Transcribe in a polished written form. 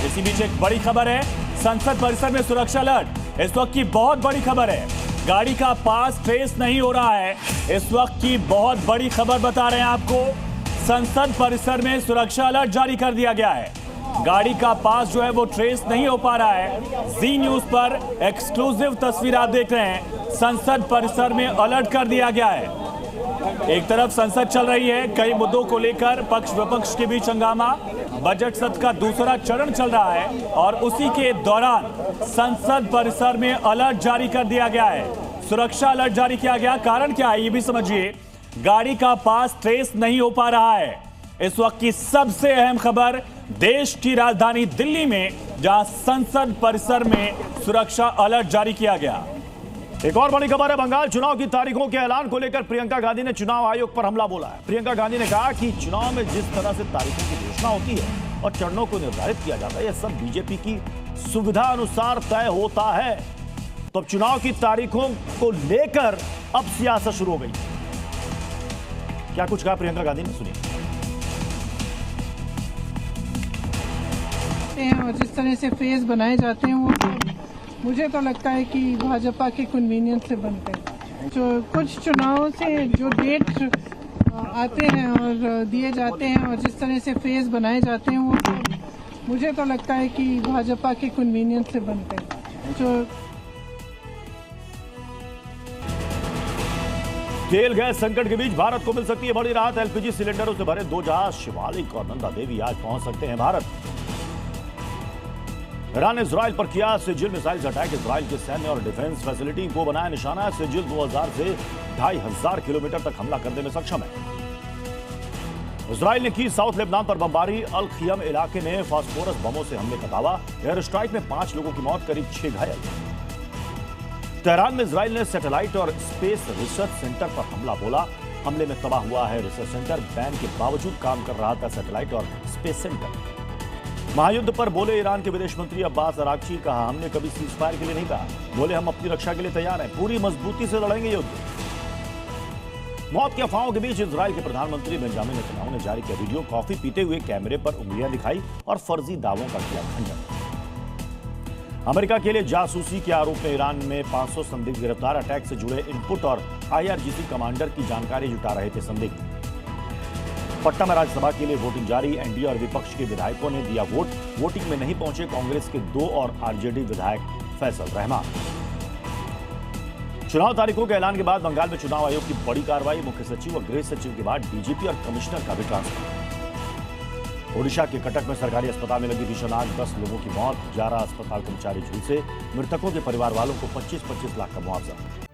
इसी बीच एक बड़ी खबर है, संसद परिसर में सुरक्षा अलर्ट। इस वक्त की बहुत बड़ी खबर है, गाड़ी का पास ट्रेस नहीं हो रहा है। इस वक्त की बहुत बड़ी खबर बता रहे हैं आपको, संसद परिसर में सुरक्षा अलर्ट जारी कर दिया गया है। गाड़ी का पास जो है वो ट्रेस नहीं हो पा रहा है। जी न्यूज पर एक्सक्लूसिव तस्वीर आप देख रहे हैं, संसद परिसर में अलर्ट कर दिया गया है। एक तरफ संसद चल रही है, कई मुद्दों को लेकर पक्ष विपक्ष के बीच हंगामा, बजट सत्र का दूसरा चरण चल रहा है और उसी के दौरान संसद परिसर में अलर्ट जारी कर दिया गया है। सुरक्षा अलर्ट जारी किया गया, कारण क्या है ये भी समझिए। गाड़ी का पास ट्रेस नहीं हो पा रहा है। इस वक्त की सबसे अहम खबर, देश की राजधानी दिल्ली में जहां संसद परिसर में सुरक्षा अलर्ट जारी किया गया। एक और बड़ी खबर है, बंगाल चुनाव की तारीखों के ऐलान को लेकर प्रियंका गांधी ने चुनाव आयोग पर हमला बोला है। प्रियंका गांधी ने कहा कि चुनाव में जिस तरह से तारीखों की घोषणा होती है और चरणों को निर्धारित किया जाता है, यह सब बीजेपी की सुविधा अनुसार तय होता है। तो अब चुनाव की तारीखों को लेकर अब सियासत शुरू हो गई। क्या कुछ कहा प्रियंका गांधी ने, सुनिए। और जिस तरह से फेज बनाए जाते हैं वो मुझे तो लगता है कि भाजपा के कन्वीनियंस से बनते हैं। जो कुछ चुनावों से जो डेट आते हैं और दिए जाते हैं और जिस तरह से फेज बनाए जाते हैं वो मुझे तो लगता है कि भाजपा के कन्वीनियंस से बनते हैं। जो तेल गैस संकट के बीच भारत को मिल सकती है बड़ी राहत। एलपीजी सिलेंडरों से भरे 2 जहाज शिवालिक और नंदा देवी आज पहुंच सकते हैं भारत। ईरान ने इजराइल पर किया सिजिल मिसाइल अटैक। इजराइल के सैन्य और डिफेंस फैसिलिटी को बनाया निशाना। सिजिल 2000 से 2500 किलोमीटर तक हमला करने में सक्षम है। इजराइल ने की साउथ लेबनान पर बमबारी। अल खियम इलाके में फास्फोरस बमों से हमले का दावा। एयर स्ट्राइक में 5 लोगों की मौत, करीब 6 घायल। तेहरान में इजराइल ने सैटेलाइट और स्पेस रिसर्च सेंटर पर हमला बोला। हमले में तबाह हुआ है रिसर्च सेंटर। बैन के बावजूद काम कर रहा था सैटेलाइट और स्पेस सेंटर। महायुद्ध पर बोले ईरान के विदेश मंत्री अब्बास अरागची। कहा, हमने कभी सीज फायर के लिए नहीं कहा। बोले, हम अपनी रक्षा के लिए तैयार हैं, पूरी मजबूती से लड़ेंगे युद्ध। मौत की अफवाहों के बीच इजराइल के प्रधानमंत्री बेंजामिन नेतन्याहू ने जारी किया वीडियो। कॉफी पीते हुए कैमरे पर उंगलियां दिखाई और फर्जी दावों का किया खंडन। अमेरिका के लिए जासूसी के आरोप में ईरान में 500 संदिग्ध गिरफ्तार। अटैक से जुड़े इनपुट और IRGC कमांडर की जानकारी जुटा रहे थे संदिग्ध। पटना में राज्यसभा के लिए वोटिंग जारी। एनडीए और विपक्ष के विधायकों ने दिया वोट। वोटिंग में नहीं पहुंचे कांग्रेस के 2 और आरजेडी विधायक फैसल रहमान। चुनाव तारीखों के ऐलान के बाद बंगाल में चुनाव आयोग की बड़ी कार्रवाई। मुख्य सचिव और गृह सचिव के बाद डीजीपी और कमिश्नर का भी ट्रांसफर। ओडिशा के कटक में सरकारी अस्पताल में लगी भीषण आग, 10 लोगों की मौत, 11 अस्पताल कर्मचारी झुलसे। मृतकों के परिवार वालों को 25-25 लाख का मुआवजा।